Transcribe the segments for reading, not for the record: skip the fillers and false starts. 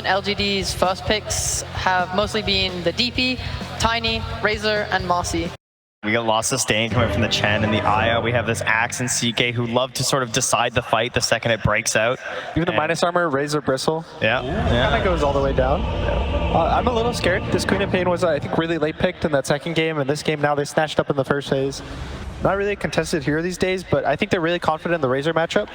LGD's first picks have mostly been the DP, Tiny, Razor, and Marcy. We got lost sustain coming from the Chen and the Aya. We have this Axe and CK who love to sort of decide the fight the second it breaks out. Even the minus armor, Razor Bristle. Yeah. Kind of goes all the way down. I'm a little scared. This Queen of Pain was, I think, really late picked in that second game, and this game now they snatched up in the first phase. Not really a contested hero these days, but I think they're really confident in the Razor matchup.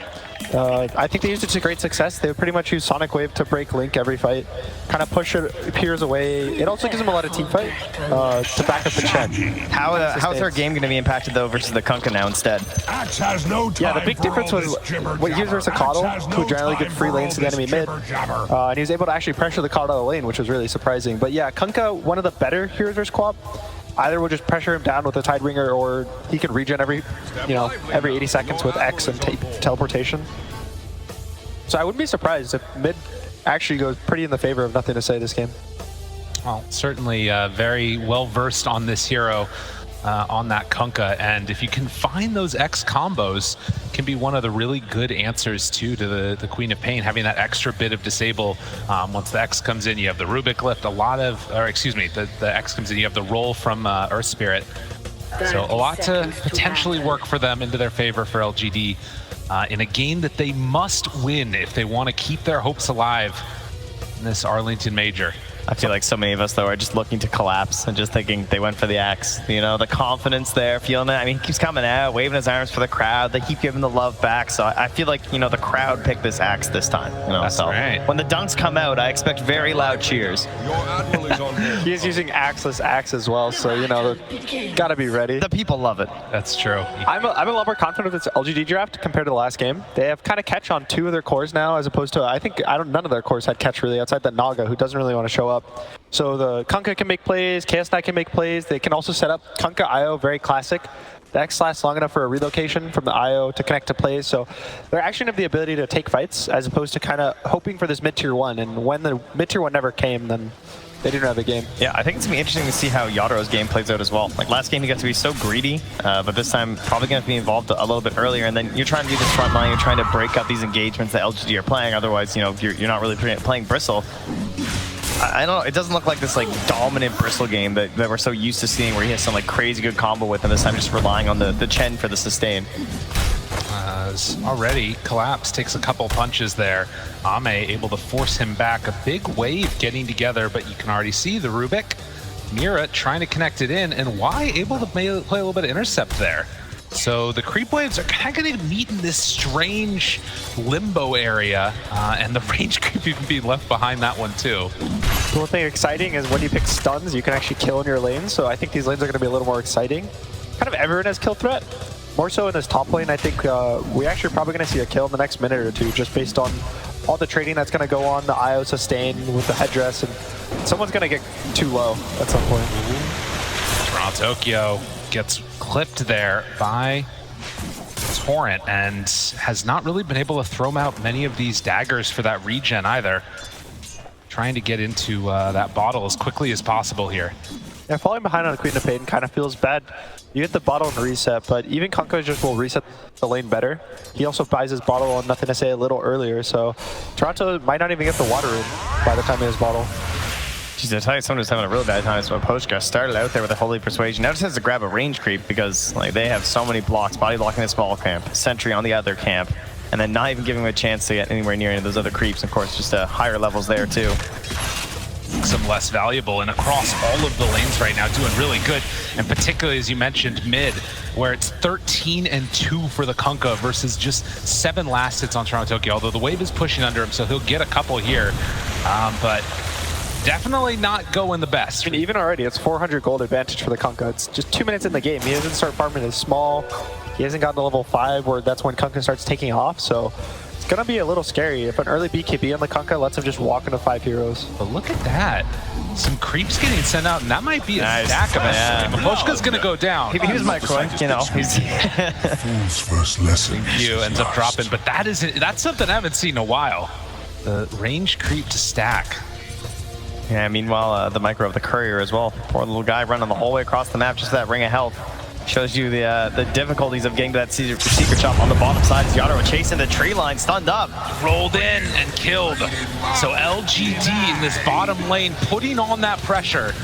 I think they used it to great success. They would pretty much use Sonic Wave to break Link every fight, kind of push it, peers away. It also gives them a lot of team fight to back up the Chen. How's her game going to be impacted though versus the Kunkka now instead? Yeah, the big difference was what he was versus Coddle, who generally get free lanes to the enemy mid, and he was able to actually pressure the Coddle out of the lane, which was really surprising. But yeah, Kunkka, one of the better heroes versus co-op. Either we'll just pressure him down with a Tideringer, or he can regen every 80 seconds with X and teleportation. So I wouldn't be surprised if mid actually goes pretty in the favor of Nothing to Say this game. Well, certainly very well versed on this hero, on that Kunkka, and if you can find those X combos, can be one of the really good answers to the Queen of Pain, having that extra bit of disable. Once the X comes in, you have the Rubik lift, the X comes in, you have the roll from Earth Spirit. So a lot to potentially work for them into their favor for LGD in a game that they must win if they want to keep their hopes alive in this Arlington Major. I feel like so many of us, though, are just looking to collapse and just thinking they went for the Axe. You know, the confidence there, feeling it. I mean, he keeps coming out, waving his arms for the crowd. They keep giving the love back. So I feel like, you know, the crowd picked this Axe this time. You know, that's so right. When the dunks come out, I expect very loud cheers. He is using Axeless Axe as well, so, you know, gotta be ready. The people love it. That's true. I'm a lot more confident with this LGD draft compared to the last game. They have kind of catch on 2 of their cores now, as opposed to, none of their cores had catch really outside that Naga, who doesn't really want to show up. So the Kunkka can make plays, Chaos Knight can make plays. They can also set up Kunkka IO, very classic. The X lasts long enough for a relocation from the IO to connect to plays. So they're actually have the ability to take fights as opposed to kind of hoping for this mid-tier 1. And when the mid-tier 1 never came, then they didn't have a game. Yeah, I think it's going to be interesting to see how Yataro's game plays out as well. Like last game, he got to be so greedy, but this time probably going to be involved a little bit earlier. And then you're trying to do this front line, you're trying to break up these engagements that LGD are playing. Otherwise, you know, you're not really playing Bristle. I don't know, it doesn't look like this like dominant Bristle game that we're so used to seeing where he has some like crazy good combo with, and this time just relying on the Chen for the sustain. Already Collapse takes a couple punches there. Ame able to force him back. A big wave getting together, but you can already see the Rubik. Mira trying to connect it in, and Y able to play a little bit of intercept there. So the creep waves are kind of going to meet in this strange limbo area, and the range creep even being left behind that one too. The one thing exciting is when you pick stuns, you can actually kill in your lanes. So I think these lanes are going to be a little more exciting. Kind of everyone has kill threat. More so in this top lane, I think we actually are probably going to see a kill in the next minute or two, just based on all the trading that's going to go on, the IO sustain with the headdress, and someone's going to get too low at some point. Toronto Tokyo gets clipped there by Torrent and has not really been able to throw out many of these daggers for that regen either. Trying to get into that bottle as quickly as possible here. Yeah, falling behind on Queen of Pain kind of feels bad. You get the bottle and reset, but even Kunkka just will reset the lane better. He also buys his bottle on Nothing to Say a little earlier, so Toronto might not even get the water in by the time he has bottle. Jeez, I tell you, someone was having a real bad time. So Poshka started out there with a Holy Persuasion. Now just has to grab a range creep because like they have so many blocks, body blocking the small camp, sentry on the other camp, and then not even giving him a chance to get anywhere near any of those other creeps. Of course, just higher levels there too. Some less valuable, and across all of the lanes right now doing really good, and particularly as you mentioned mid, where it's 13-2 for the Kunkka versus just 7 last hits on Toronto Tokyo, although the wave is pushing under him, so he'll get a couple here, but definitely not going the best. I mean, even already, it's 400 gold advantage for the Kunkka. It's just 2 minutes in the game. He doesn't start farming his small. He hasn't gotten to level 5, where that's when Kunkka starts taking off, so it's gonna be a little scary. If an early BKB on the Kunkka lets him just walk into 5 heroes. But look at that. Some creeps getting sent out, and that might be a stack of it. Yeah. Maposhka's gonna go down. He was my coin, you know. He's Fool's first lesson. You ends up dropping, but that's something I haven't seen in a while. The range creep to stack. Yeah, meanwhile, the micro of the courier as well. Poor little guy running the whole way across the map just for that ring of health. Shows you the difficulties of getting to that secret shop on the bottom side. Yadro chasing the tree line, stunned up. Rolled in and killed. So LGD in this bottom lane putting on that pressure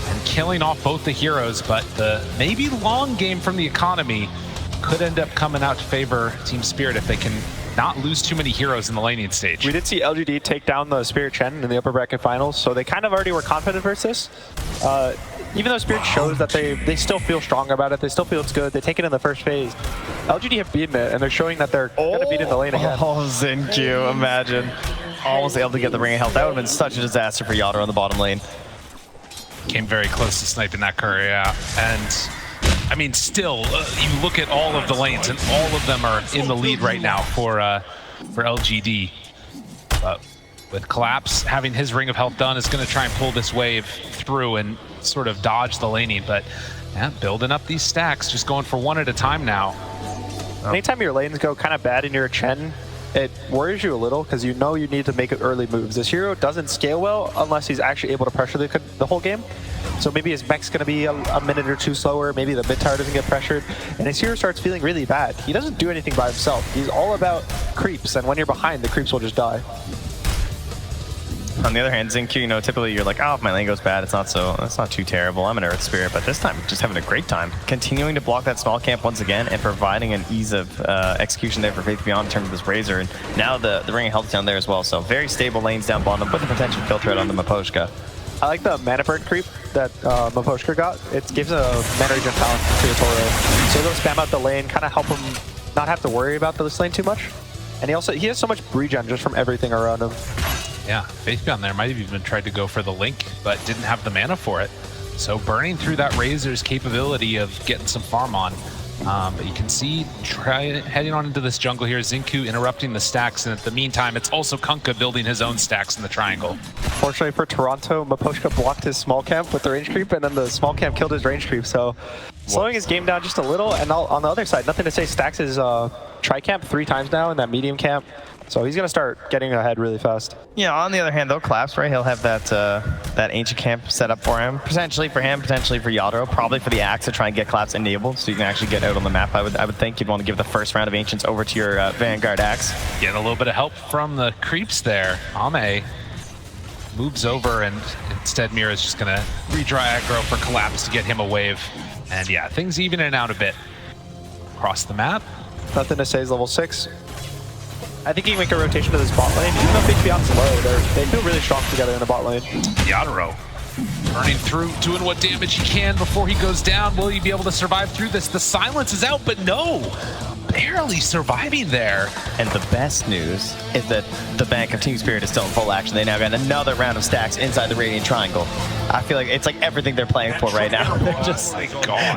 and killing off both the heroes, but the maybe long game from the economy could end up coming out to favor Team Spirit if they can not lose too many heroes in the laning stage. We did see LGD take down the Spirit Chen in the upper bracket finals, so they kind of already were confident versus this. Even though Spirit shows that they still feel strong about it, they still feel it's good, they take it in the first phase. LGD have beaten it, and they're showing that they're going to beat in the lane again. Oh, Zinq, imagine. Almost able to get the ring of health. That would have been such a disaster for Yadro on the bottom lane. Came very close to sniping that courier out. And, I mean, still, you look at all of the lanes, and all of them are in the lead right now for LGD. But with Collapse having his ring of health done, is going to try and pull this wave through and sort of dodge the laning. But yeah, building up these stacks, just going for one at a time now. Anytime your lanes go kind of bad in your Chen, it worries you a little because you know you need to make early moves. This hero doesn't scale well unless he's actually able to pressure the whole game. So maybe his mech's going to be a minute or two slower, maybe the mid tower doesn't get pressured, and his hero starts feeling really bad. He doesn't do anything by himself. He's all about creeps, and when you're behind, the creeps will just die. On the other hand, Zinq, you know, typically you're like, oh, if my lane goes bad, it's not too terrible. I'm an Earth Spirit, but this time, just having a great time. Continuing to block that small camp once again and providing an ease of execution there for Faith Beyond in terms of this Razor. And now the ring of health down there as well. So very stable lanes down bottom with the potential kill threat on the Maposhka. I like the mana burn creep that Maposhka got. It gives a mana regen talent to the Toro. So they'll spam out the lane, kind of help him not have to worry about this lane too much. And he has so much regen just from everything around him. Yeah, Faith Beyond there might have even tried to go for the Link, but didn't have the mana for it. So burning through that Razor's capability of getting some farm on. But you can see heading on into this jungle here, Zinq interrupting the stacks, and at the meantime, it's also Kunkka building his own stacks in the triangle. Fortunately for Toronto, Maposhka blocked his small camp with the range creep, and then the small camp killed his range creep, so slowing his game down just a little. And on the other side, nothing to say, stacks his tri-camp 3 times now in that medium camp. So he's going to start getting ahead really fast. Yeah, on the other hand, though, Collapse, right? He'll have that ancient camp set up for him. Potentially for him, potentially for Yadro. Probably for the Axe to try and get Collapse enabled so you can actually get out on the map. I would think you'd want to give the first round of Ancients over to your Vanguard Axe. Getting a little bit of help from the creeps there. Ame moves over, and instead Mira's just going to redraw aggro for Collapse to get him a wave. And yeah, things evening out a bit across the map. Nothing to say is level 6. I think he can make a rotation to this bot lane. Even though Faith Beyond's low, they feel really strong together in the bot lane. Yadro burning through, doing what damage he can before he goes down. Will he be able to survive through this? The silence is out, but no! Barely surviving there. And the best news is that the bank of Team Spirit is still in full action. They now got another round of stacks inside the Radiant Triangle. I feel like it's like everything they're playing for right now. They're just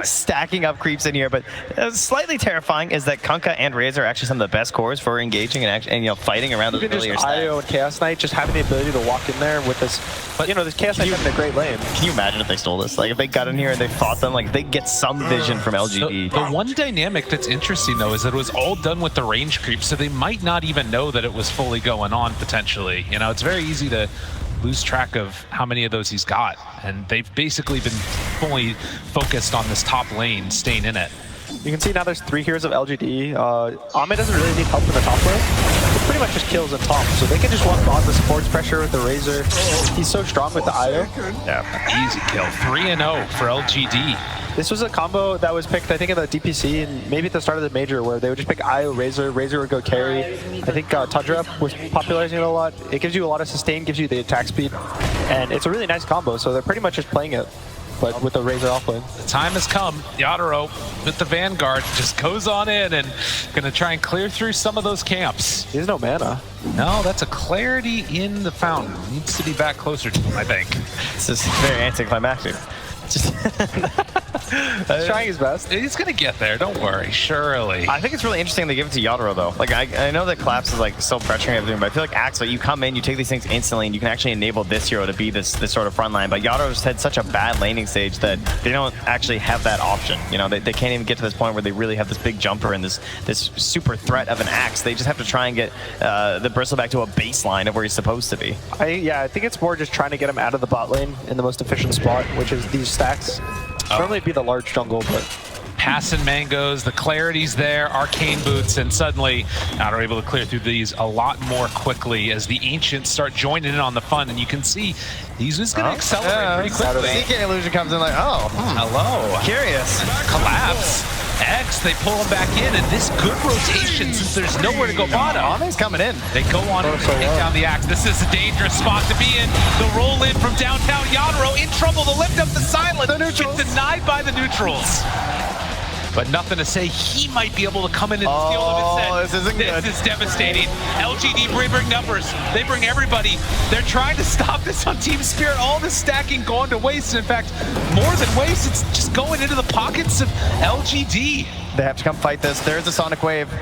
stacking up creeps in here. But slightly terrifying is that Kunkka and Razor are actually some of the best cores for engaging and fighting around those earlier stacks. IO and Chaos Knight just having the ability to walk in there with this. But you know, this Chaos Knight having a great lane. Can you imagine if they stole this? Like if they got in here and they fought them, like they get some vision from LGD. The one dynamic that's interesting though is that it was all done with the range creep, so they might not even know that it was fully going on potentially. You know, it's very easy to lose track of how many of those he's got, and they've basically been fully focused on this top lane, staying in it. You can see now there's 3 heroes of LGD. Ame doesn't really need help in the top lane. It pretty much just kills and top, so they can just walk on the supports pressure with the Razor. He's so strong with the IO. Yeah, easy kill. 3-0 for LGD. This was a combo that was picked, I think, in the DPC and maybe at the start of the major, where they would just pick IO, Razor would go carry. I think Tundra was popularizing it a lot. It gives you a lot of sustain, gives you the attack speed, and it's a really nice combo, so they're pretty much just playing it, but with the Razor offlane. The time has come. Yadro with the Vanguard just goes on in and gonna try and clear through some of those camps. He has no mana. No, that's a clarity in the fountain. Needs to be back closer to him, I think. This is very anticlimactic. He's trying his best. He's gonna get there, don't worry, surely. I think it's really interesting they give it to Yadro though. Like I know that Collapse is like still pressuring everything, but I feel like Axel, you come in, you take these things instantly, and you can actually enable this hero to be this sort of front line. But Yadro just had such a bad laning stage that they don't actually have that option. You know, they can't even get to this point where they really have this big jumper and this super threat of an axe. They just have to try and get the Bristle back to a baseline of where he's supposed to be. I think it's more just trying to get him out of the bot lane in the most efficient spot, which is these stacks. Normally it'd be the large jungle, but passing mangoes, the clarity's there, arcane boots, and suddenly Yadro able to clear through these a lot more quickly as the ancients start joining in on the fun, and you can see he's just going to accelerate pretty quickly. CK Illusion comes in like, oh, hello. curious. Collapse. X, they pull him back in, and this good rotation since there's nowhere to go bottom. Ame's coming in. They go on and take down the axe. This is a dangerous spot to be in. The roll in from downtown Yadro in trouble to lift up the silence. Gets denied by the neutrals. But nothing to say. He might be able to come in and steal them instead. This isn't good. This is devastating. LGD bring numbers. They bring everybody. They're trying to stop this on Team Spirit. All the stacking going to waste. In fact, more than waste, it's just going into the pockets of LGD. They have to come fight this. There's a Sonic Wave.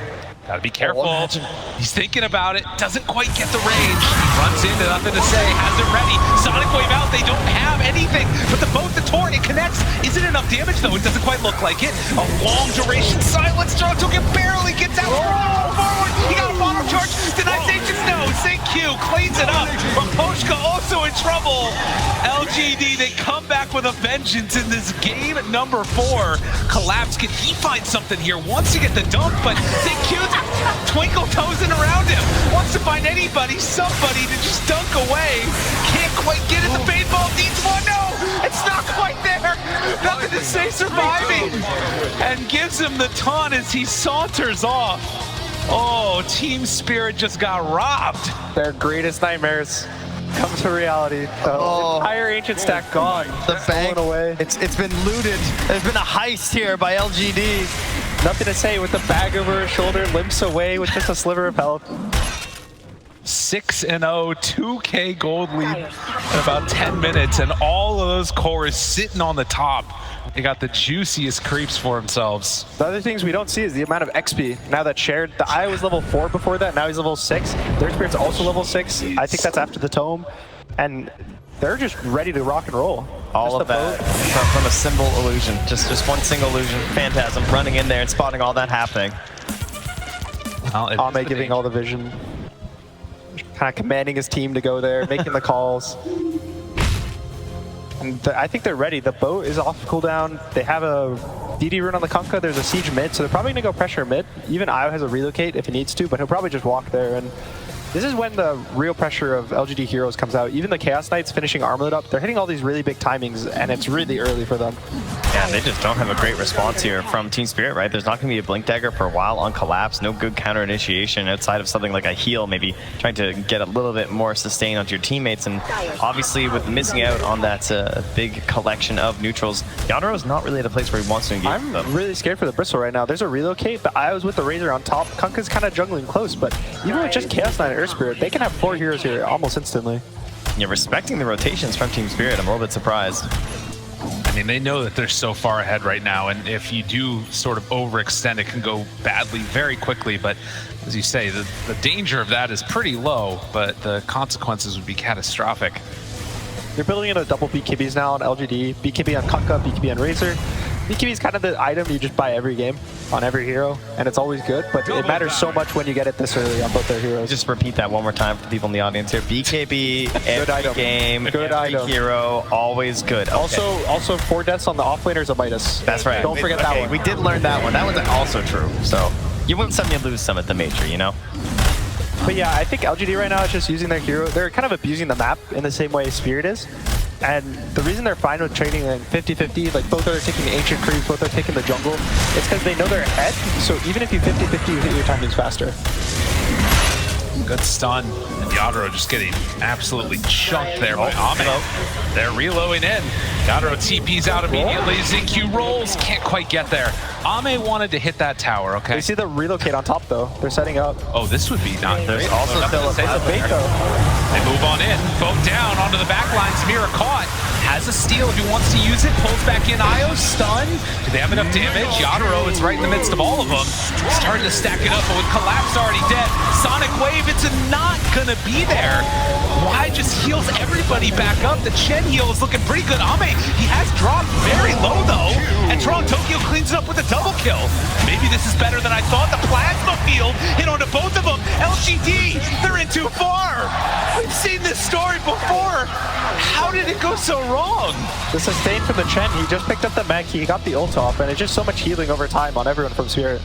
Gotta be careful. He's thinking about it. Doesn't quite get the range. He runs into nothing to say. Has it ready. Sonic Wave out. They don't have anything. But the boat, the torrent, it connects. Isn't enough damage though. It doesn't quite look like it. A long duration silence. Toronto can barely get out. Forward. He got a bottom charge. Denies Ancients. No. Thank you. Cleans it up. But Poshka also in trouble. LGD, they come back with a vengeance in this game number 4. Collapse. Can he find something here? Wants to get the dump, but thank you. Twinkle toesing around him. Wants to find anybody, somebody to just dunk away. Can't quite get it. The baseball needs one. No, it's not quite there. Nothing to say, surviving. And gives him the taunt as he saunters off. Oh, Team Spirit just got robbed. Their greatest nightmares come to reality. The entire ancient stack gone. The bank away. It's been looted. There's been a heist here by LGD. Nothing to say with the bag over his shoulder, limps away with just a sliver of health. 6-0, 2K gold lead in about 10 minutes, and all of those cores sitting on the top. They got the juiciest creeps for themselves. The other things we don't see is the amount of XP now that's shared. The Eye was level 4 before that, now he's level 6. Their Spirit's also level 6. I think that's after the Tome. And they're just ready to rock and roll. All of that from a symbol illusion. Just one single illusion. Phantasm running in there and spotting all that happening. Well, Ame giving all the vision. Kind of commanding his team to go there, making the calls. And I think they're ready. The boat is off cooldown. They have a DD rune on the Kunkka. There's a siege mid, so they're probably going to go pressure mid. Even Io has a relocate if he needs to, but he'll probably just walk there. And this is when the real pressure of LGD heroes comes out. Even the Chaos Knights finishing Armlet up, they're hitting all these really big timings, and it's really early for them. Yeah, they just don't have a great response here from Team Spirit, right? There's not going to be a Blink Dagger for a while on Collapse. No good counter initiation outside of something like a heal, maybe trying to get a little bit more sustain onto your teammates. And obviously, with missing out on that big collection of neutrals, Yadro is not really at a place where he wants to engage I'm them. really scared for the Bristle right now. There's a relocate, but I was with the Razor on top. Kunkka's kind of jungling close, but even with just Chaos Knight and Earth Spirit, they can have 4 heroes here almost instantly. Yeah, respecting the rotations from Team Spirit, I'm a little bit surprised. I mean, they know that they're so far ahead right now, and if you do sort of overextend, it can go badly very quickly. But as you say, the danger of that is pretty low, but the consequences would be catastrophic. They're building in a double BKBs now on LGD, BKB on Kunkka, BKB on Razor. BKB is kind of the item you just buy every game on every hero, and it's always good, but it matters so much when you get it this early on both their heroes. Just repeat that one more time for the people in the audience here. BKB, every item. game, Good every item. hero, always good. Okay. Also 4 deaths on the offlaners of Midas. That's right. Don't forget that one. We did learn that one. That one's also true. So you win some, you lose some at the Major, you know? But yeah, I think LGD right now is just using their hero. They're kind of abusing the map in the same way Spirit is. And the reason they're fine with trading in 50-50, like both are taking the ancient creeps, both are taking the jungle, it's because they know they're ahead. So even if you 50-50, you hit your timings faster. Good stun. And Yadro just getting absolutely chunked there by Ame. They're reloading in. Yadro TP's out immediately. ZQ rolls. Can't quite get there. Ame wanted to hit that tower, okay? You see the relocate on top, though. They're setting up. Oh, this would be not There's great. also still a Bait, though. They move on in. Both down onto the back line. Samira caught. Has a steal if he wants to use it. Pulls back in. Io stun. Do they have enough damage? Yadro is right in the midst of all of them. Starting to stack it up, but with Collapse already dead. Sonic Wave, it's not gonna be there. Why just heals everybody back up? The Chen heal is looking pretty good. Ame, he has dropped very low though. And Toronto Tokyo cleans it up with a double kill. Maybe this is better than I thought. The plasma field hit onto both of them. LGD, they're in too far. We've seen this story before. How did it go so wrong? The sustain from the Chen, he just picked up the mech, he got the ult off, and it's just so much healing over time on everyone from Spirit.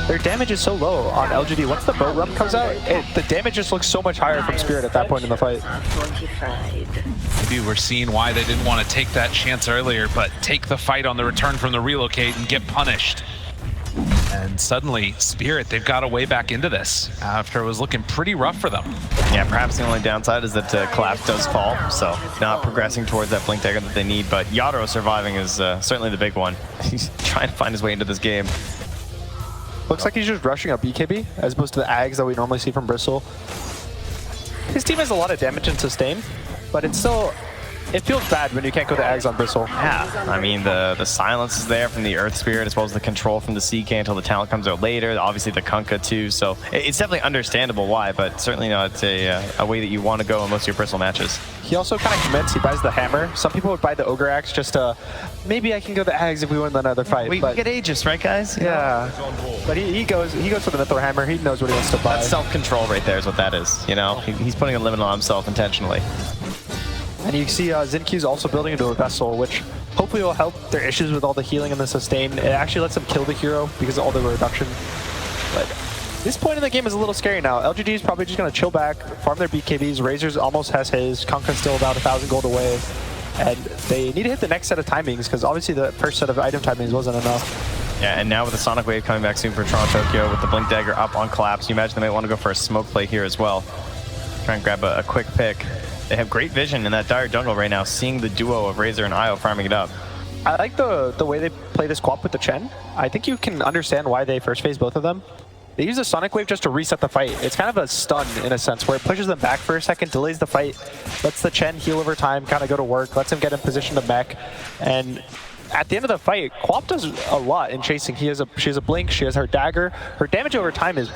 Their damage is so low on LGD. Once the boat run comes out, the damage just looks so much higher from Spirit at that point in the fight. Maybe we're seeing why they didn't want to take that chance earlier, but take the fight on the return from the relocate and get punished. And suddenly, Spirit, they've got a way back into this after it was looking pretty rough for them. Yeah, perhaps the only downside is that Collapse does fall, so not progressing towards that Blink Dagger that they need, but Yadro surviving is certainly the big one. He's trying to find his way into this game. Looks like he's just rushing up BKB as opposed to the Ags that we normally see from Bristle. His team has a lot of damage and sustain, but it's still, it feels bad when you can't go to Ags on Bristle. Yeah, I mean, the silence is there from the Earth Spirit as well as the control from the CK until the talent comes out later. Obviously the Kunkka too, so it's definitely understandable why, but certainly not a way that you want to go in most of your Bristle matches. He also kind of commits, he buys the hammer. Some people would buy the Ogre Axe just to, maybe I can go to Ags if we win another fight. We get Aegis, right guys? Yeah, but he goes for the Mythor Hammer. He knows what he wants to buy. That's self-control right there is what that is, you know? He's putting a limit on himself intentionally. And you see Xinq's also building into a Vessel, which hopefully will help their issues with all the healing and the sustain. It actually lets them kill the hero because of all the reduction. But this point in the game is a little scary now. LGD is probably just going to chill back, farm their BKBs. Razor's almost has his. Kunkka's still about 1,000 gold away. And they need to hit the next set of timings because obviously the first set of item timings wasn't enough. Yeah, and now with the Sonic Wave coming back soon for Toronto Tokyo with the Blink Dagger up on Collapse, you imagine they might want to go for a smoke play here as well. Try and grab a quick pick. They have great vision in that dire jungle right now, seeing the duo of Razor and Io farming it up. I like the way they play this co-op with the Chen. I think you can understand why they first phase both of them. They use a Sonic Wave just to reset the fight. It's kind of a stun in a sense, where it pushes them back for a second, delays the fight, lets the Chen heal over time, kind of go to work, lets him get in position to mech. And at the end of the fight, Quap does a lot in chasing. She has a blink, she has her dagger. Her damage over time is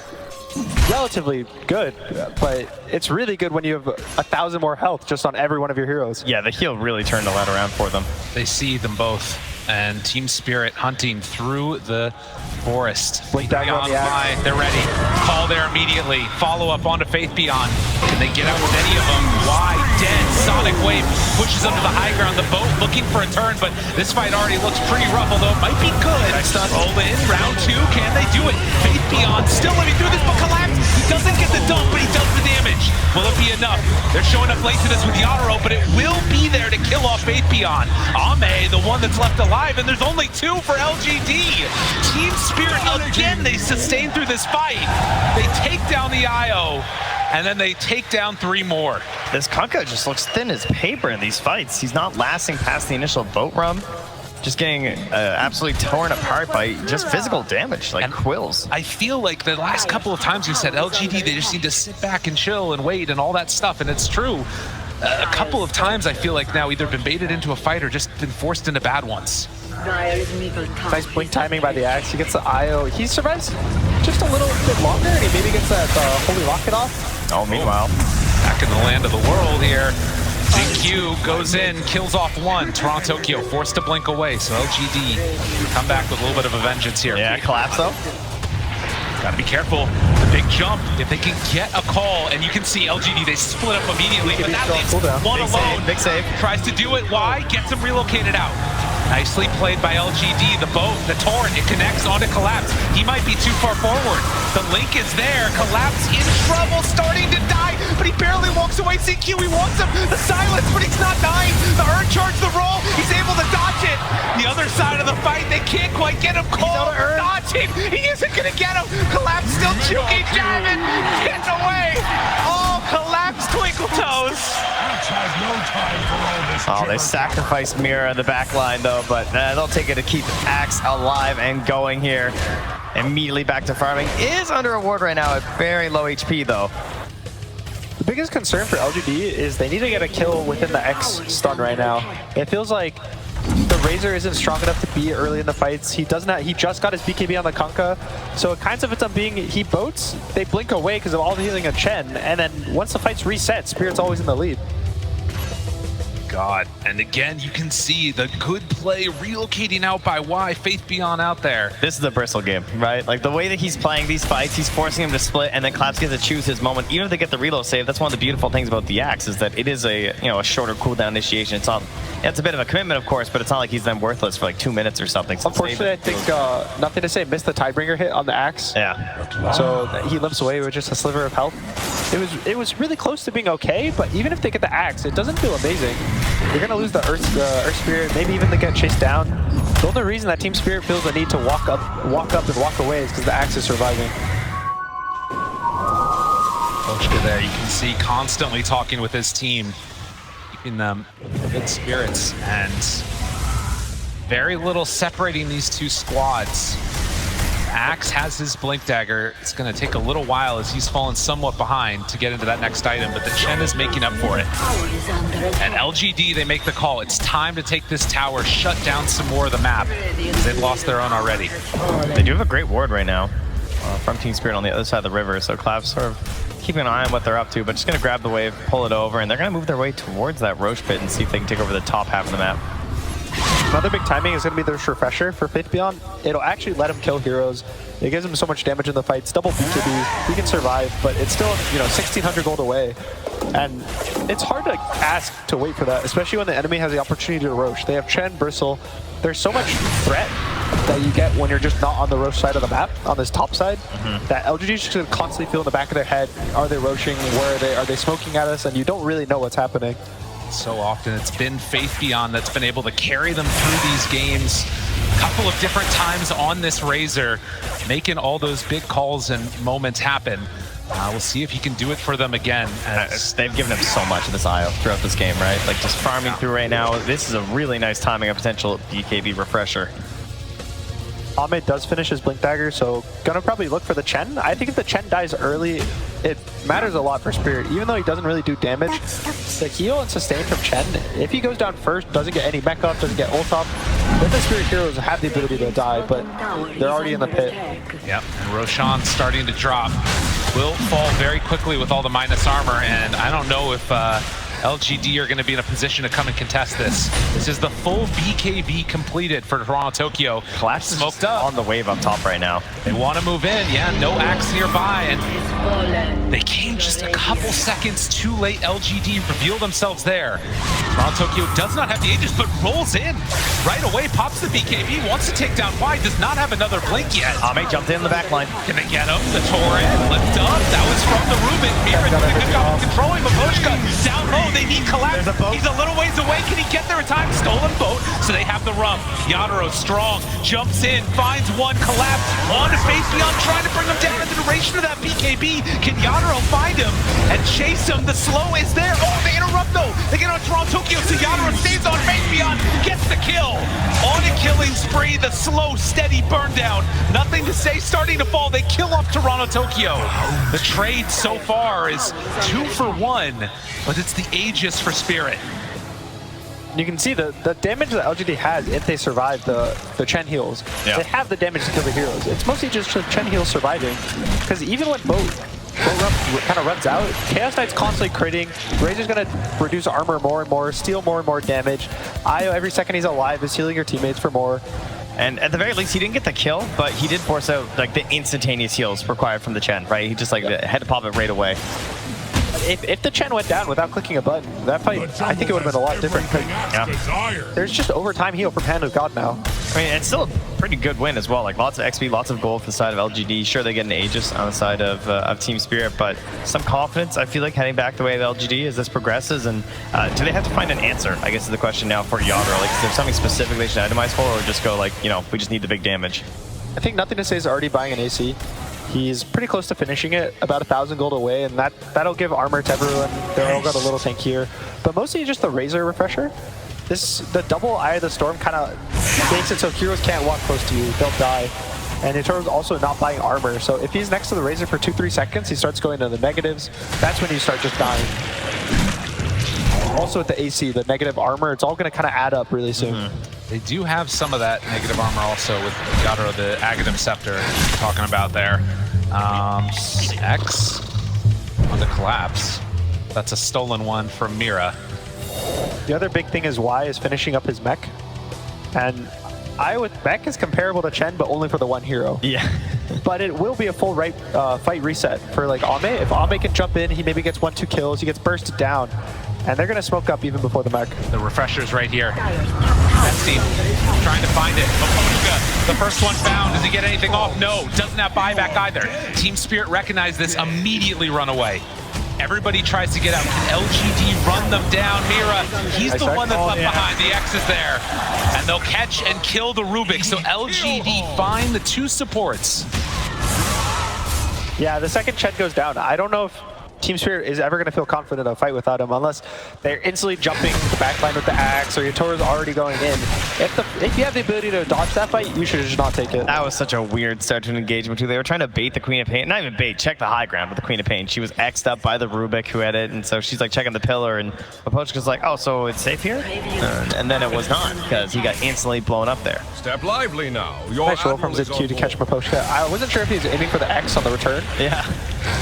relatively good, but it's really good when you have 1,000 more health just on every one of your heroes. Yeah, the heal really turned a lot around for them. They see them both, and Team Spirit hunting through the forest. Blink Dagger on the Axe. They're ready. Call there immediately. Follow up onto Faith Beyond. Can they get out with any of them? Wide, dead. Sonic Wave pushes them to the high ground. The boat looking for a turn, but this fight already looks pretty rough, although it might be good. Roll in, round two. Can they do it? Faith Beyond still living through this, but Collapse. He doesn't get the dump, but he does the damage. Will it be enough? They're showing up late to this with Yadro, but it will be there to kill off Faith Beyond. Ame, the one that's left alive, and there's only two for LGD. Team Spirit, again, they sustain through this fight. They take down the IO, and then they take down 3 more. This Kunkka just looks thin as paper in these fights. He's not lasting past the initial boat run. Just getting absolutely torn apart by just physical damage, like quills. I feel like the last couple of times you said LGD, they just need to sit back and chill and wait and all that stuff, and it's true. A couple of times I feel like now either been baited into a fight or just been forced into bad ones. Nice blink timing by the Axe. He gets the IO. He survives just a little bit longer, and he maybe gets that Holy Rocket off. Oh, meanwhile, back in the land of the world here. Xinq goes in, kills off 1. Toronto Tokyo forced to blink away, so LGD come back with a little bit of a vengeance here. Yeah, Collapse though. Gotta be careful. The big jump, if they can get a call, and you can see LGD, they split up immediately, but that leaves one alone. Big save. Tries to do it. Why? Gets him relocated out. Nicely played by LGD. The boat, the torrent, it connects onto Collapse. He might be too far forward. The link is there. Collapse in trouble, starting to die, but he barely walks away. Xinq, he wants him. The silence, but he's not dying. The Urn charge the roll. He's able to dodge it. The other side of the fight, they can't quite get him. Cole dodging. He isn't going to get him. Collapse still juking, jamming, getting away. Oh, Collapse Twinkle Toes. Oh, they sacrificed Mira in the back line though, but they'll take it to keep Axe alive and going here. Immediately back to farming. Is under a ward right now at very low HP though. The biggest concern for LGD is they need to get a kill within the X stun right now. It feels like the Razor isn't strong enough to be early in the fights. He just got his BKB on the Kunkka, so it kind of ends up being he boats, they blink away because of all the healing of Chen, and then once the fight's reset, Spirit's always in the lead. God. And again, you can see the good play relocating out by Y, Faith Beyond out there. This is a Bristle game, right? Like the way that he's playing these fights, he's forcing him to split, and then Claps gets to choose his moment. Even if they get the reload save, that's one of the beautiful things about the Axe is that it is a a shorter cooldown initiation. It's not, it's a bit of a commitment, of course, but it's not like he's then worthless for like 2 minutes or something. So unfortunately, I think Nothing to Say missed the Tidebringer hit on the Axe. Yeah. So he limps away with just a sliver of health. It was really close to being okay, but even if they get the Axe, it doesn't feel amazing. You're gonna lose the Earth Spirit, maybe even they get chased down. The only reason that Team Spirit feels the need to walk up and walk away is because the Axe is surviving. Kochka there, you can see constantly talking with his team, keeping them in good spirits, and very little separating these two squads. Axe has his Blink Dagger. It's going to take a little while as he's fallen somewhat behind to get into that next item, but the Chen is making up for it. And LGD, they make the call. It's time to take this tower, shut down some more of the map, because they've lost their own already. They do have a great ward right now from Team Spirit on the other side of the river, so Clap's sort of keeping an eye on what they're up to, but just going to grab the wave, pull it over, and they're going to move their way towards that Roche pit and see if they can take over the top half of the map. Another big timing is going to be this Refresher for Faith Beyond. It'll actually let him kill heroes. It gives him so much damage in the fight. It's double BKB. He can survive, but it's still 1,600 gold away. And it's hard to ask to wait for that, especially when the enemy has the opportunity to Roche. They have Chen, Bristle. There's so much threat that you get when you're just not on the Roche side of the map, on this top side, that LGD is just going to constantly feel in the back of their head, are they Roching, where are they, are they smoking at us, and you don't really know what's happening. So often it's been Faith Beyond that's been able to carry them through these games a couple of different times on this Razor, making all those big calls and moments happen. We'll see if he can do it for them again. They've given him so much of this IO throughout this game, right? Like just farming through right now. This is a really nice timing of potential BKB Refresher. Ahmed does finish his Blink Dagger, so gonna probably look for the Chen. I think if the Chen dies early, it matters a lot for Spirit. Even though he doesn't really do damage, the heal and sustain from Chen, if he goes down first, doesn't get any mech up, doesn't get ult up, then the Spirit heroes have the ability to die, but they're already in the pit. Yep, and Roshan starting to drop. Will fall very quickly with all the minus armor, and I don't know if LGD are going to be in a position to come and contest this. This is the full BKB completed for Toronto Tokyo. Clash is smoked up on the wave up top right now. They want to move in. Yeah, no Axe nearby, and they came just a couple seconds too late. LGD reveal themselves there. Toronto Tokyo does not have the Aegis, but rolls in right away, pops the BKB, wants to take down Y, does not have another blink yet. Ame jumped in the back line. Can they get him? The Torrent, lift up. That was from the Ruben. Mira doing a good job of controlling Maposhka. Down low, they need collapse. He's a little ways away. Can he get there in time? Stolen boat, so they have the rump. Yadaro strong, jumps in, finds one, collapse. On to Faith Beyond, trying to bring him down in the duration of that BKB. Can Yadaro find him and chase him? The slow is there. Oh, they interrupt though. They get on Toronto Tokyo, so Yadaro stays on Faith Beyond, gets the kill. On a killing spree, the slow, steady burn down. Nothing to say, starting to fall. They kill off Toronto Tokyo. The trade so far is 2 for 1, but it's the Aegis for Spirit. You can see the damage that LGD has if they survive the Chen heals. Yeah. They have the damage to kill the heroes. It's mostly just the Chen heals surviving. Because even when boat kind of runs out, Chaos Knight's constantly critting. Razor's going to reduce armor more and more, steal more and more damage. Io, every second he's alive, is healing your teammates for more. And at the very least, he didn't get the kill, but he did force out like the instantaneous heals required from the Chen, right? He just like had to pop it right away. If the Chen went down without clicking a button, that fight, I think it would have been a lot different. There's just overtime heal from Hand of God now. I mean, it's still a pretty good win as well. Like lots of XP, lots of gold for the side of LGD. Sure, they get an Aegis on the side of Team Spirit, but some confidence, I feel like, heading back the way of LGD as this progresses. And do they have to find an answer, I guess is the question now for Yadro? Like, is there something specific they should itemize for, or just go like, we just need the big damage? I think Nothing to Say is already buying an AC. He's pretty close to finishing it, about 1,000 gold away, and that'll give armor to everyone. They're all got a little tank here. But mostly just the Razor Refresher. The double Eye of the Storm kind of makes it so heroes can't walk close to you, they'll die. And Etoro's also not buying armor, so if he's next to the Razor for 2-3 seconds, he starts going into the negatives. That's when you start just dying. Also with the AC, the negative armor, it's all going to kind of add up really soon. They do have some of that negative armor also with Yadro, the Aghanim Scepter talking about there. X on the collapse. That's a stolen one from Mira. The other big thing is Y is finishing up his mech. And I with mech is comparable to Chen, but only for the one hero. Yeah. But it will be a full fight reset for like Ame. If Ame can jump in, he maybe gets 1-2 kills, he gets bursted down. And they're going to smoke up even before the mech. The refresher's right here. That's team trying to find it. Maposhka, the first one found. Does he get anything off? No. Doesn't have buyback either. Team Spirit recognized this, immediately run away. Everybody tries to get out. Can LGD run them down? Mira, he's the one that's left behind. The X is there. And they'll catch and kill the Rubik. So LGD find the 2 supports. Yeah, the second Chen goes down. I don't know if Team Spirit is ever going to feel confident in a fight without him unless they're instantly jumping the backline with the axe or Yatoro's already going in. If you have the ability to dodge that fight, you should just not take it. That was such a weird start to an engagement too. They were trying to bait the Queen of Pain. Not even bait, check the high ground with the Queen of Pain. She was X'd up by the Rubik who had it, and so she's like checking the pillar, and Mapochka's like, oh, so it's safe here? And then it was not, because he got instantly blown up there. Step lively now. Your Nice roll from ZQ to catch Mapochka. I wasn't sure if he was aiming for the X on the return. Yeah.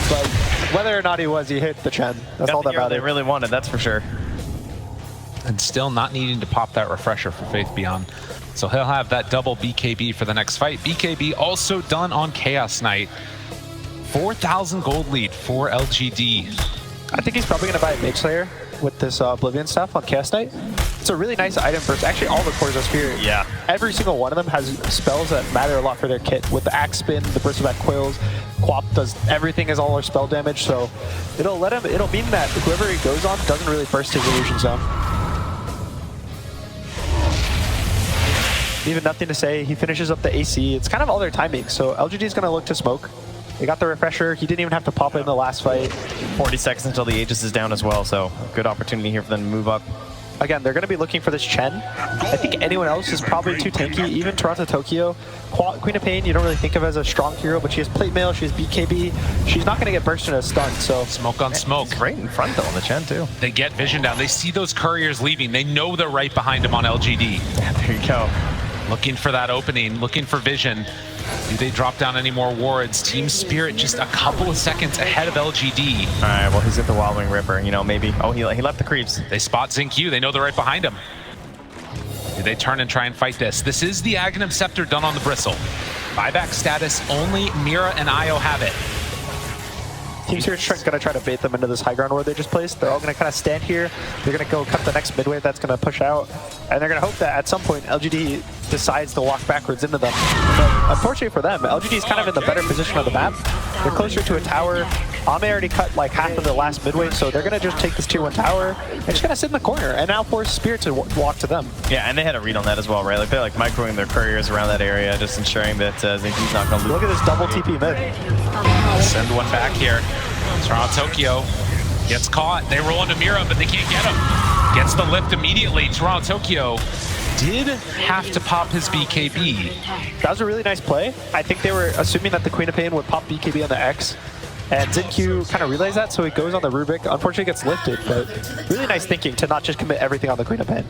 But whether or not he was, he hit the Chen. That's all that They mattered. really wanted, that's for sure. And still not needing to pop that refresher for Faith Beyond. So he'll have that double BKB for the next fight. BKB also done on Chaos Knight. 4,000 gold lead for LGD. I think he's probably going to buy a Mage Slayer with this Oblivion stuff on Chaos Knight. It's a really nice item for actually all the cores of Spirit. Yeah. Every single one of them has spells that matter a lot for their kit. With the Axe Spin, the Bristleback Quills, Quap does everything as all our spell damage, so it'll mean that whoever he goes on doesn't really burst his illusion zone. Even nothing to say, he finishes up the AC. It's kind of all their timing, so LGD is going to look to smoke. They got the refresher. He didn't even have to pop it in the last fight. 40 seconds until the Aegis is down as well, so good opportunity here for them to move up. Again, they're going to be looking for this Chen. I think anyone else is probably too tanky. Even Toronto Tokyo. Queen of Pain, you don't really think of as a strong hero, but she has plate mail, she has BKB. She's not going to get burst in a stun, so... Smoke on smoke. He's right in front, though, on the Chen, too. They get vision down. They see those couriers leaving. They know they're right behind him on LGD. Yeah, there you go. Looking for that opening, looking for vision. Do they drop down any more wards? Team Spirit just a couple of seconds ahead of LGD. All right, well, he's at the Wild Wing Ripper, you know, maybe. Oh, he left the creeps. They spot ZinQ. They know they're right behind him. Do they turn and try and fight this? This is the Aghanim Scepter done on the Bristle. Buyback status, only Mira and Io have it. Team Spirit's going to try to bait them into this high ground where they just placed. They're all going to kind of stand here. They're going to go cut the next mid wave that's going to push out. And they're going to hope that at some point LGD decides to walk backwards into them. But unfortunately for them, LGD is kind of in the better position on the map. They're closer to a tower. Ame already cut like half of the last mid wave, so they're going to just take this tier 1 tower and just going to sit in the corner and now force Spirit to walk to them. Yeah, and they had a read on that as well, right? Like they're like microing their couriers around that area, just ensuring that ZinQ's not going to lose. Look at this double TP mid. Send one back here. Toronto Tokyo gets caught. They roll into Mira, but they can't get him. Gets the lift immediately. Toronto Tokyo did have to pop his BKB. That was a really nice play. I think they were assuming that the Queen of Pain would pop BKB on the X. And ZinQ kind of realized that, so he goes on the Rubik. Unfortunately, gets lifted, but really nice thinking to not just commit everything on the Queen of Pain.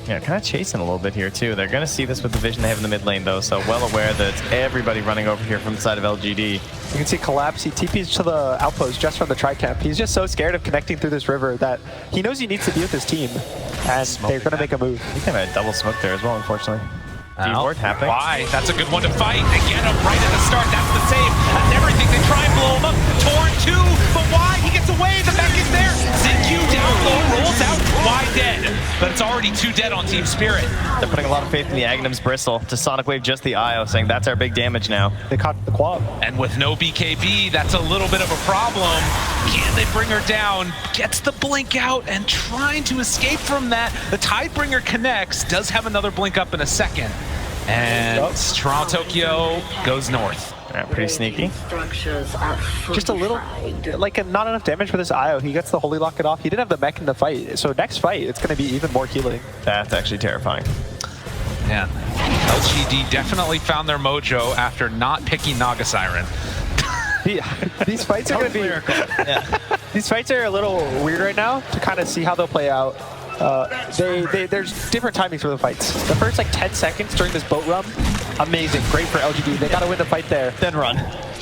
Yeah, kind of chasing a little bit here, too. They're going to see this with the vision they have in the mid lane, though, so well aware that it's everybody running over here from the side of LGD. You can see Collapse, he TPs to the outpost just from the tri-camp. He's just so scared of connecting through this river that he knows he needs to be with his team, and they're going to make a move. I think they had a double smoke there as well, unfortunately. D-ward happening. Why? That's a good one to fight. They get him right at the start. That's the save. That's everything. They try and blow him up. Torn too, but why? He gets away. The mech is there. ZinQ down low, rolls out. Why dead? But it's already 2 dead on Team Spirit. They're putting a lot of faith in the Aghanim's Bristle to Sonic Wave just the Io, saying that's our big damage now. They caught the Quab. And with no BKB, that's a little bit of a problem. Can they bring her down? Gets the blink out and trying to escape from that. The Tidebringer connects, does have another blink up in a second. And Toronto Tokyo goes north. Yeah, pretty sneaky. Just a little, like not enough damage for this Io. He gets the Holy Locket off. He didn't have the mech in the fight. So next fight, it's going to be even more healing. That's actually terrifying. Yeah, LGD definitely found their mojo after not picking Naga Siren. These fights are going to be... Yeah. These fights are a little weird right now to kind of see how they'll play out. There's different timings for the fights. The first like 10 seconds during this boat run, amazing, great for LGD. They got to win the fight there. Then run.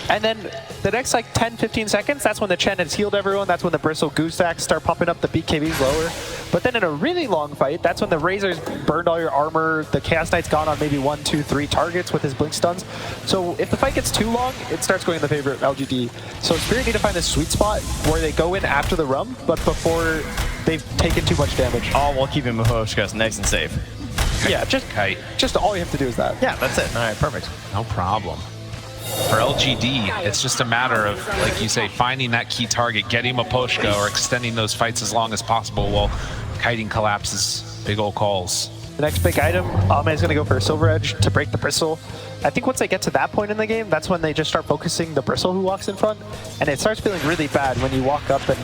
And then the next like 10-15 seconds, that's when the Chen has healed everyone. That's when the Bristle Goose Axe start popping up, the BKBs lower. But then in a really long fight, that's when the Razor's burned all your armor, the Chaos Knight's gone on maybe 1, 2, 3 targets with his blink stuns. So if the fight gets too long, it starts going in the favor of LGD. So Spirit need to find this sweet spot where they go in after the rum, but before they've taken too much damage. All while keeping Mahoshkas nice and safe. Yeah, just all you have to do is that. Yeah, that's it. All right, perfect. No problem. For LGD, it's just a matter of, like you say, finding that key target, getting Maposhka, or extending those fights as long as possible while kiting collapses big old calls. The next big item, Ame is going to go for a Silver Edge to break the Bristle. I think once they get to that point in the game, that's when they just start focusing the Bristle who walks in front. And it starts feeling really bad when you walk up and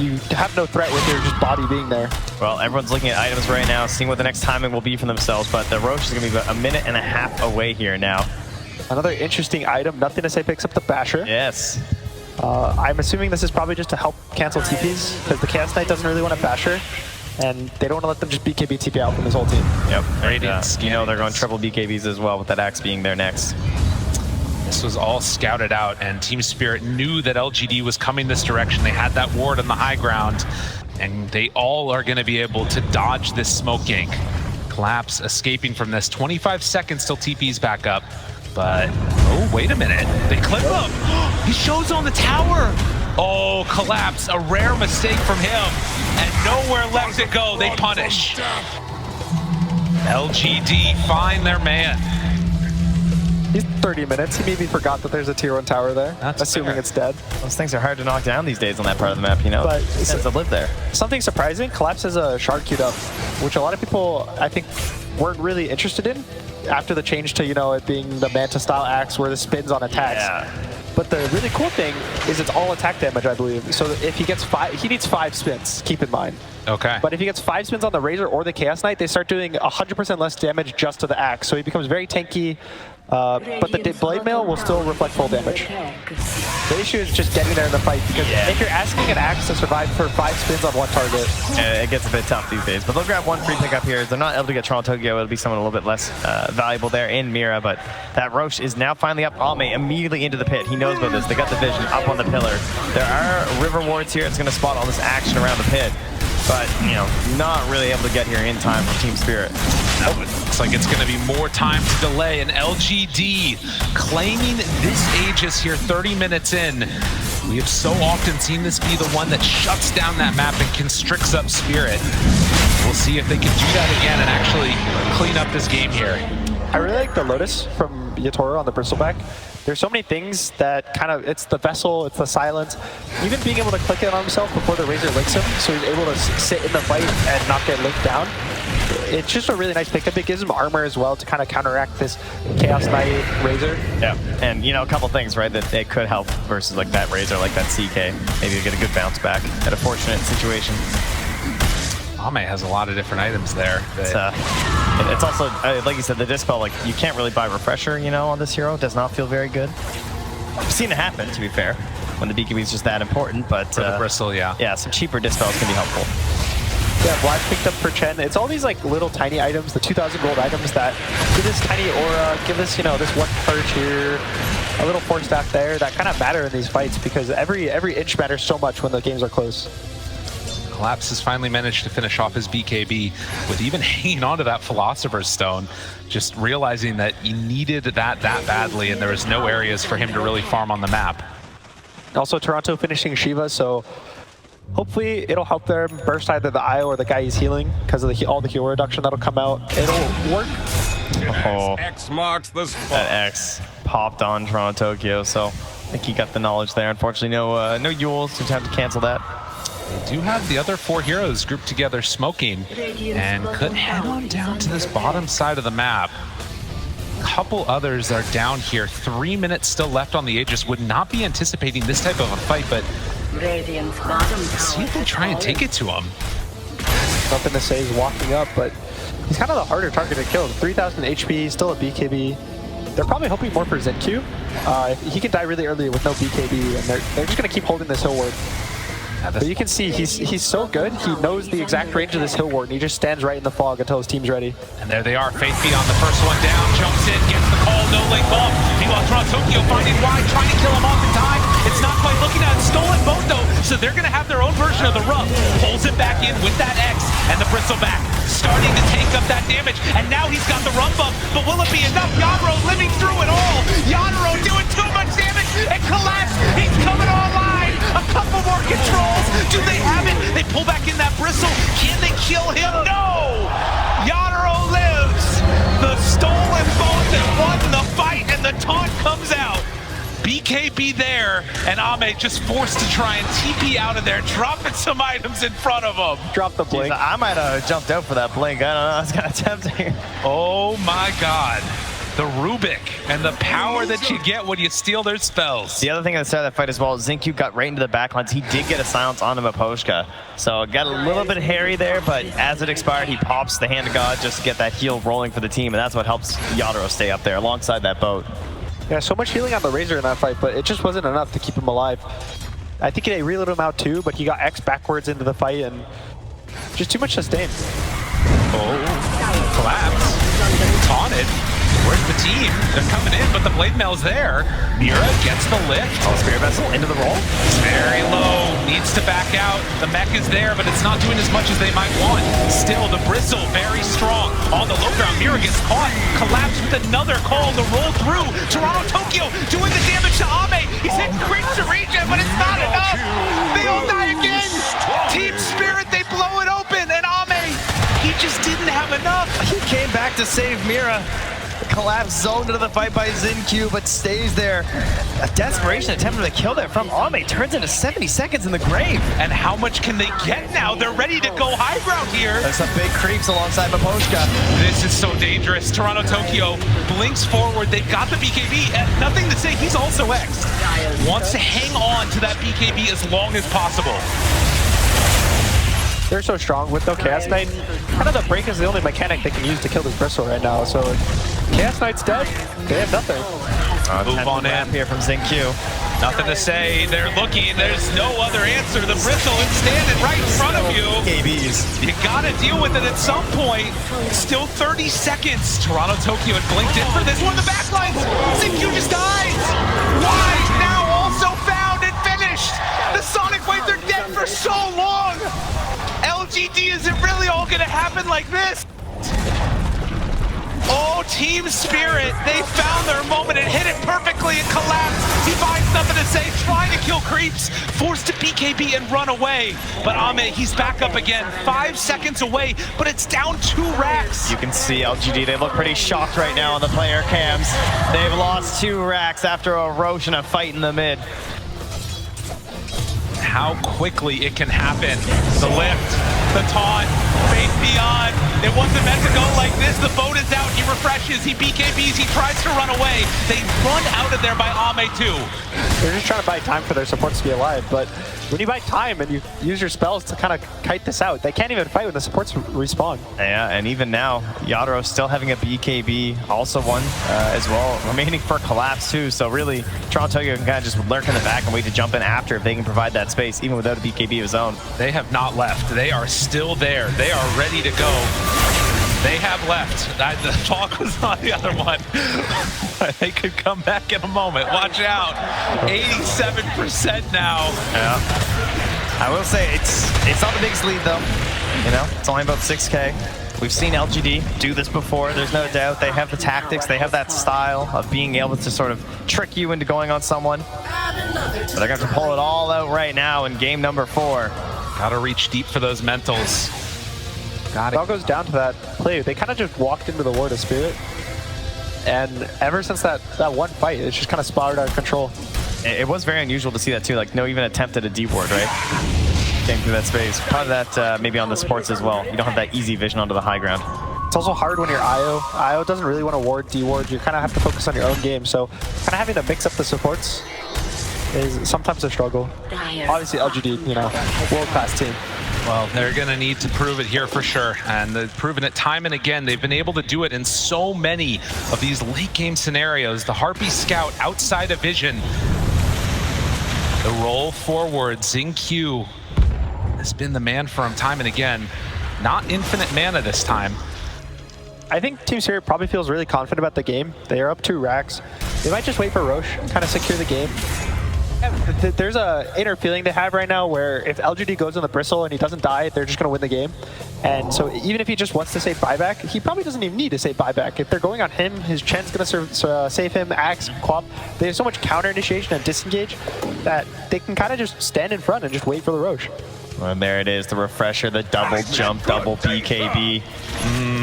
you have no threat with your just body being there. Well, everyone's looking at items right now, seeing what the next timing will be for themselves, but the Roche is going to be about 1.5 minutes away here now. Another interesting item, Nothing to Say picks up the Basher. Yes. I'm assuming this is probably just to help cancel TPs, because the Chaos Knight doesn't really want a Basher, and they don't want to let them just BKB TP out from his whole team. Yep. And, you know, they're going triple BKBs as well, with that axe being there next. This was all scouted out, and Team Spirit knew that LGD was coming this direction. They had that ward on the high ground, and they all are going to be able to dodge this smoke gank. Collapse escaping from this. 25 seconds till TP's back up. But, oh, wait a minute. They clip him. He shows on the tower. Oh, Collapse, a rare mistake from him. And nowhere left to go. They punish. LGD find their man. He's 30 minutes. He maybe forgot that there's a tier 1 tower there, assuming fair. it's dead. Those things are hard to knock down these days on that part of the map, you know? But it tends to live there. Something surprising, Collapse has a shard queued up, which a lot of people, I think, weren't really interested in after the change to, you know, it being the Manta-style axe where the spins on attacks. Yeah. But the really cool thing is it's all attack damage, I believe. So if he gets 5, he needs 5 spins, keep in mind. Okay. But if he gets 5 spins on the Razor or the Chaos Knight, they start doing 100% less damage just to the axe. So he becomes very tanky, but the Blade Mail will still reflect full damage. The issue is just getting there in the fight, because if you're asking an axe to survive for 5 spins on 1 target, it gets a bit tough these days. But they'll grab one free pickup here. They're not able to get Toronto Tokyo. It'll be someone a little bit less valuable there in Mira, but that Roche is now finally up. Ame immediately into the pit. He knows about this. They got the vision up on the pillar. There are river wards here. It's going to spot all this action around the pit. But, you know, not really able to get here in time for Team Spirit. No, it looks like it's going to be more time to delay, and LGD claiming this Aegis here 30 minutes in. We have so often seen this be the one that shuts down that map and constricts up Spirit. We'll see if they can do that again and actually clean up this game here. I really like the Lotus from Yatoro on the Bristleback. There's so many things that kind of, it's the Vessel, it's the silence, even being able to click it on himself before the Razor licks him, so he's able to sit in the fight and not get licked down. It's just a really nice pickup. It gives him armor as well to kind of counteract this Chaos Knight Razor. Yeah, and you know, a couple things, right, that it could help versus like that Razor, like that CK. Maybe you get a good bounce back at a fortunate situation. Ame has a lot of different items there. It's also, like you said, the Dispel, like, you can't really buy Refresher, you know, on this hero. It does not feel very good. I've seen it happen, to be fair, when the BKB is just that important, but... For the Bristle, yeah. Yeah, some cheaper Dispels can be helpful. Yeah, Vlad picked up for Chen. It's all these like little tiny items, the 2,000 gold items that give this tiny aura, give this, you know, this 1 perch here, a little force staff there, that kind of matter in these fights, because every inch matters so much when the games are close. Collapse has finally managed to finish off his BKB with even hanging on to that Philosopher's Stone, just realizing that he needed that badly, and there was no areas for him to really farm on the map. Also, Toronto finishing Shiva, so hopefully it'll help them burst either the IO or the guy he's healing because of all the heal reduction that'll come out. It'll work. Oh, X marks the spot. that X popped on Toronto Tokyo, so I think he got the knowledge there. Unfortunately, no Yules, so have to cancel that. They do have the other 4 heroes grouped together smoking, and could head on down to this bottom side of the map. A couple others are down here. 3 minutes still left on the Aegis. Would not be anticipating this type of a fight, but see if they try and take it to him. Nothing to say, he's walking up, but he's kind of the harder target to kill. 3,000 HP, still a BKB. They're probably hoping more for ZenQ. He can die really early with no BKB, and they're just going to keep holding this hill ward. But you can see he's so good. He knows the exact range of this hill ward, and he just stands right in the fog until his team's ready. And there they are. Faith Beyond the first one down, jumps in, gets the call, no link off. Meanwhile, Toronto Tokyo finding wide, trying to kill him off in time. It's not quite looking at it. Stolen both though, so they're gonna have their own version of the rub. Pulls it back in with that X and the bristleback, starting to take up that damage. And now he's got the run bump, but will it be enough? Yadro living through it all. Yadro doing too much damage and collapse. He's coming online. A couple more controls. Do they have it? They pull back in that bristle. Can they kill him? No! Yadro lives. The stolen both and won the fight, and the taunt comes out. BKB there, and Ame just forced to try and TP out of there, dropping some items in front of him. Drop the blink. Jeez, I might have jumped out for that blink. I don't know. I was kind of tempting. Oh my god. The Rubik and the power that you get when you steal their spells. The other thing at the start of that fight as well, Zincu got right into the backlines. He did get a silence on him at Poshka. So it got a little bit hairy there, but as it expired, he pops the Hand of God just to get that heal rolling for the team, and that's what helps Yadro stay up there alongside that boat. Yeah, so much healing on the Razor in that fight, but it just wasn't enough to keep him alive. I think they reloaded him out too, but he got X backwards into the fight and just too much sustain. Oh, collapse. Taunted. Where's the team? They're coming in, but the blade mail's there. Mira gets the lift. Oh, Spirit Vessel into the roll. It's very low. Needs to back out. The mech is there, but it's not doing as much as they might want. Still, the bristle very strong. On the low ground, Mira gets caught. Collapsed with another call to roll through. Toronto Tokyo doing the damage to Ame. He's hit crit to regen, but it's not enough. They all die again. Team Spirit, they blow it open, and Ame, he just didn't have enough. He came back to save Mira. Collapse zoned into the fight by Zincu, but stays there. A desperation attempt to kill there from Ame turns into 70 seconds in the grave. And how much can they get now? They're ready to go high ground here. There's some big creeps alongside Maposhka. This is so dangerous. Toronto Tokyo blinks forward. They've got the BKB. And nothing to say, he's also X. Wants to hang on to that BKB as long as possible. They're so strong with no Chaos Knight. Kind of the break is the only mechanic they can use to kill this bristle right now. So Chaos Knight's dead. They have nothing. Move on in here from Zincu. Nothing to say. They're looking. There's no other answer. The bristle is standing right in front of you. KBs. You gotta deal with it at some point. Still 30 seconds. Toronto Tokyo had blinked in for this one. The backlines. Zincu just dies. Why? Now also found and finished. The Sonic Waves are dead for so long. LGD, is it really all gonna happen like this? Oh, Team Spirit, they found their moment and hit it perfectly and collapsed. He finds nothing to say, trying to kill creeps, forced to BKB and run away. But Ame, he's back up again, 5 seconds away, but it's down 2 racks. You can see LGD, they look pretty shocked right now on the player cams. They've lost 2 racks after a Roshan a fight in the mid. How quickly it can happen. The lift, the taunt, Faith Beyond. It wasn't meant to go like this. The boat is out, he refreshes, he BKBs, he tries to run away. They run out of there by Ame too. They're just trying to buy time for their supports to be alive, but when you buy time and you use your spells to kind of kite this out, they can't even fight when the supports respawn. Yeah, and even now, Yadro still having a BKB, also one as well, remaining for collapse too. So really, Toronto Tokyo can kind of just lurk in the back and wait to jump in after if they can provide that space, even without a BKB of his own. They have not left. They are still there. They are ready to go. They have left. The talk was on the other one. They could come back in a moment. Watch out. 87% now. Yeah. I will say, it's not the biggest lead though. You know, it's only about 6K. We've seen LGD do this before, there's no doubt. They have the tactics, they have that style of being able to sort of trick you into going on someone. But they're going to pull it all out right now in game number 4. Gotta reach deep for those mentals. It all goes down to that play. They kind of just walked into the Ward of Spirit. And ever since that one fight, it's just kind of spiraled out of control. It was very unusual to see that too, like no even attempt at a deep ward, right? Came through that space. Part of that maybe on the supports as well. You don't have that easy vision onto the high ground. It's also hard when you're IO. IO doesn't really want to ward, D-ward. You kind of have to focus on your own game. So kind of having to mix up the supports is sometimes a struggle. Obviously LGD, you know, world-class team. Well, they're going to need to prove it here for sure, and they've proven it time and again. They've been able to do it in so many of these late game scenarios. The Harpy Scout outside of vision. The roll forward, Zincu has been the man for him time and again. Not infinite mana this time. I think Team Spirit probably feels really confident about the game. They are up 2 racks. They might just wait for Roche and kind of secure the game. There's a inner feeling they have right now where if LGD goes on the bristle and he doesn't die, they're just going to win the game. And so even if he just wants to save buyback, he probably doesn't even need to save buyback. If they're going on him, his Chen's going to save him, Axe, Quap. They have so much counter initiation and disengage that they can kind of just stand in front and just wait for the Roche. And there it is, the refresher, the double jump, double BKB.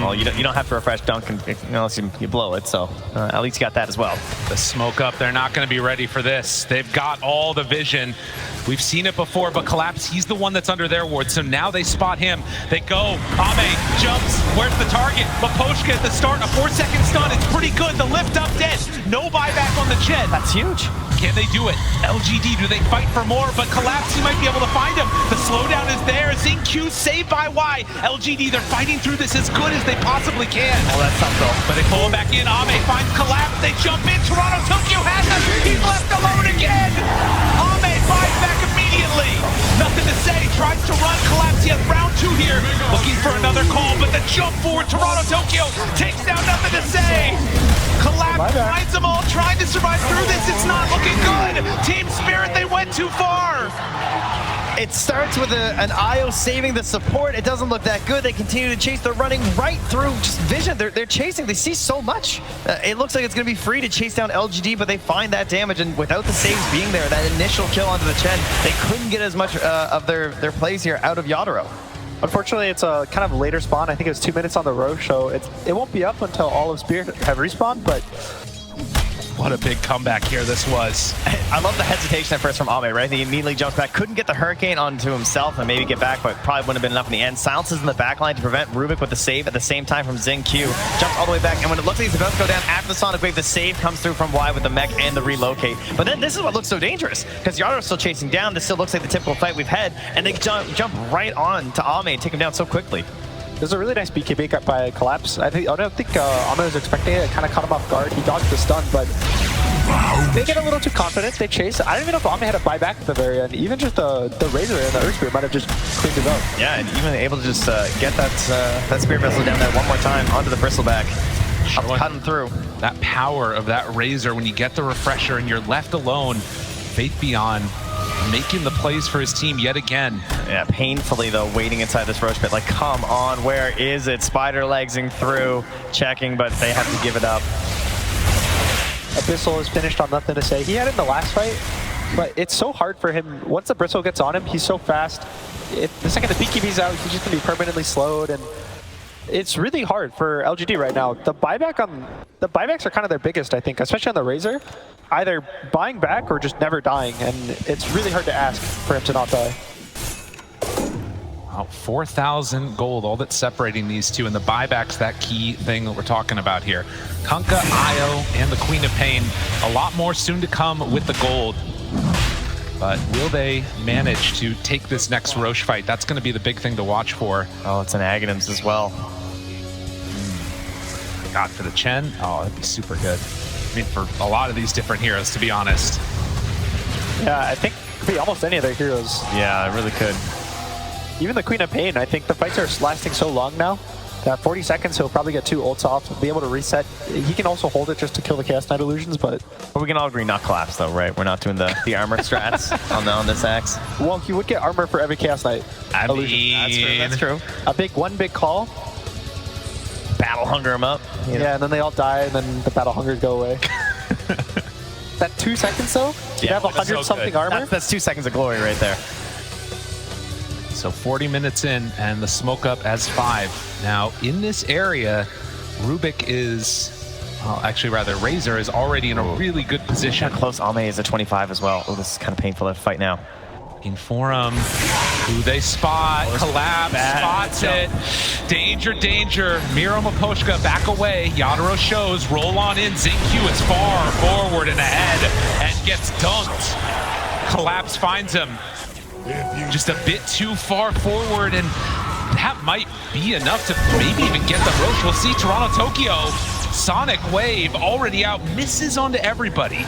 Well, you don't have to refresh Duncan unless you blow it, so at least you got that as well. The smoke up, they're not going to be ready for this. They've got all the vision. We've seen it before, but Collapse, he's the one that's under their ward, so now they spot him. They go, Ame jumps, where's the target? Maposhka at the start, a 4-second stun, it's pretty good. The lift up dead, no buyback on the Jet. That's huge. Can they do it? LGD, do they fight for more? But Collapse, he might be able to find him. The slowdown is there. Xingqiu saved by Y. LGD, they're fighting through this as good as they possibly can. Oh, that's tough though. But they pull him back in. Ame finds Collapse. They jump in. Toronto Tokyo has him. He's left alone again. Ame finds back immediately. Nothing to say. Tries to run. Collapse. He has round 2 here. Looking for another call, but the jump forward. Toronto Tokyo takes down. Nothing to say. Collapse finds them all, trying to survive through this. It's not looking good. Team Spirit, they went too far. It starts with an IO saving the support. It doesn't look that good. They continue to chase. They're running right through just vision. They're chasing. They see so much. It looks like it's going to be free to chase down LGD, but they find that damage, and without the saves being there, that initial kill onto the Chen, they couldn't get as much of their plays here out of Yadaro. Unfortunately, it's a kind of later spawn. I think it was 2 minutes on the Roche, so it won't be up until all of Spirit have respawned, but what a big comeback here this was. I love the hesitation at first from Ame, right? He immediately jumps back, couldn't get the Hurricane onto himself and maybe get back, but probably wouldn't have been enough in the end. Silences in the backline to prevent Rubik with the save at the same time from Xingqiu. Jumps all the way back, and when it looks like he's about to go down after the Sonic Wave, the save comes through from Y with the mech and the relocate. But then this is what looks so dangerous, because Yadaro's still chasing down. This still looks like the typical fight we've had, and they jump right on to Ame and take him down so quickly. There's a really nice BKB cut by Collapse. I don't think Ame was expecting it. It kind of caught him off guard. He dodged the stun, but they get a little too confident. They chase. I don't even know if Ame had a buyback at the very end. Even just the Razor and the Earth Spear might have just cleaned it up. Yeah, and even able to just get that Spear Vessel down there one more time onto the Bristleback. Cut him through. That power of that Razor when you get the refresher and you're left alone. Faith Beyond making the plays for his team yet again. Yeah, painfully though, waiting inside this Roche pit. Like, come on, where is it? Spider legsing through, checking, but they have to give it up. Abyssal is finished on nothing to say. He had it in the last fight, but it's so hard for him. Once the Bristle gets on him, he's so fast. The second the BKB's out, he's just gonna be permanently slowed, and it's really hard for LGD right now. The buybacks are kind of their biggest, I think, especially on the Razor. Either buying back or just never dying, and it's really hard to ask for him to not die. Wow, 4,000 gold, all that's separating these two, and the buyback's that key thing that we're talking about here. Kunkka, Io, and the Queen of Pain, a lot more soon to come with the gold. But will they manage to take this next Roche fight? That's going to be the big thing to watch for. Oh, it's an Aghanims as well. God, for the Chen, oh, that'd be super good. I mean, for a lot of these different heroes, to be honest. Yeah, I think it could be almost any of their heroes. Yeah, it really could. Even the Queen of Pain, I think the fights are lasting so long now that 40 seconds, he'll probably get 2 ults off, be able to reset. He can also hold it just to kill the Chaos Knight illusions, but we can all agree not collapse though, right? We're not doing the armor strats on this axe. Well, he would get armor for every Chaos Knight illusion. That's true. One big call. Battle hunger him up. Yeah, and then they all die, and then the battle hungers go away. That 2 seconds though? You have 100-something armor? That's 2 seconds of glory right there. So 40 minutes in, and the smoke up as 5. Now, in this area, Rubik is, well, actually rather, Razor is already in a really good position. How close Ame is at 25 as well. Oh, this is kind of painful to fight now. Looking for him. Who they spot. Collapse. Spots it. Danger, danger. Miro Maposhka back away. Yadaro shows. Roll on in. Xingqiu is far forward and ahead and gets dunked. Collapse finds him. Just a bit too far forward, and that might be enough to maybe even get the Roche. We'll see. Toronto Tokyo. Sonic Wave already out. Misses onto everybody.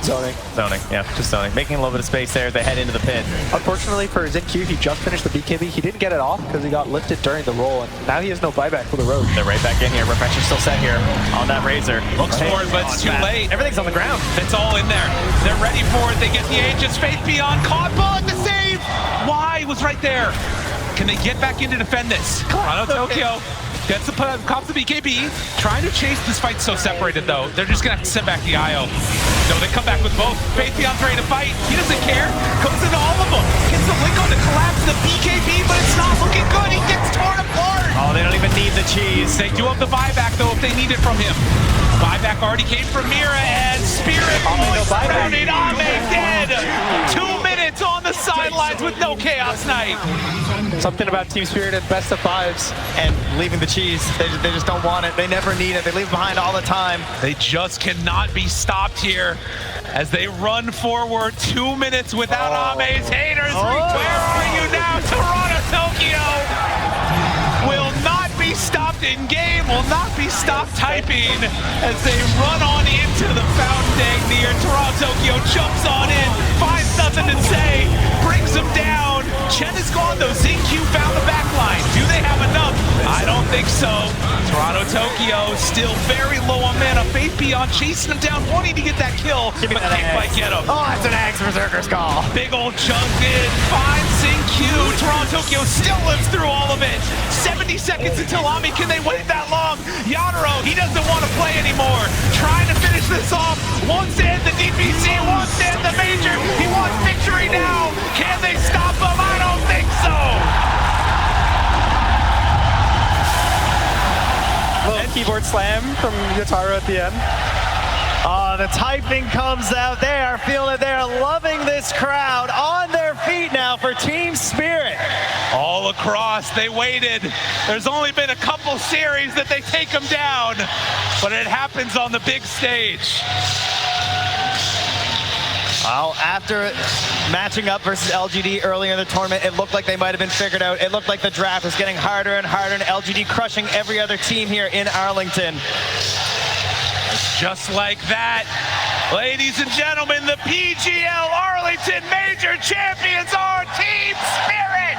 Zoning. Zoning, yeah, just zoning. Making a little bit of space there as they head into the pit. Unfortunately for ZinQ, he just finished the BKB. He didn't get it off because he got lifted during the roll, and now he has no buyback for the road. They're right back in here. Refresher's still set here on that Razor. Looks for it, but it's too late. Everything's on the ground. It's all in there. They're ready for it. They get the Aegis. Faith Beyond. Caught ball at the save. Why was right there? Can they get back in to defend this? Toronto Tokyo gets the cops the BKB. Trying to chase this fight so separated though. They're just gonna have to send back the IO. No, they come back with both. Faith Beyond's ready to fight. He doesn't care. Goes into all of them. Gets the link on to collapse the BKB, but it's not looking good. He gets torn apart. Oh, they don't even need the cheese. They do have the buyback though if they need it from him. Buyback already came from Mira and Spirit boys surrounded. Ame dead. 2 minutes on the sidelines with no Chaos Knight. Something about Team Spirit and best of fives. And leaving the cheese. They just don't want it. They never need it. They leave behind all the time. They just cannot be stopped here as they run forward. 2 minutes without Ame's haters. Where are you now, Toronto Tokyo? Will not be stopped in game, will not be stopped typing as they run on into the fountain deck near Toronto Tokyo. Jumps on in, finds nothing to say, brings him down. Chen is gone though. ZinQ found the back line. Do they have enough? I don't think so. Toronto Tokyo still very low on mana. Faith Beyond chasing him down, wanting to get that kill, but can't quite get him. Oh, that's an Axe Berserker's call. Big old chunk in, finds ZinQ. Toronto Tokyo still lives through all of it. 70 seconds until Ami. Can they wait that long? Yadaro, he doesn't want to play anymore. Trying to finish this off. Wants to end the DPC, wants to end the Major. He wants victory now. Can they stop him? I don't think so. Little keyboard slam from Yotaro at the end. The typing comes out. They are feeling it. They are loving this crowd. On their feet now for Team Spirit. All across, they waited. There's only been a couple series that they take them down, but it happens on the big stage. Well, after matching up versus LGD earlier in the tournament, it looked like they might have been figured out. It looked like the draft was getting harder and harder, and LGD crushing every other team here in Arlington. Just like that, ladies and gentlemen, the PGL Arlington Major Champions are Team Spirit!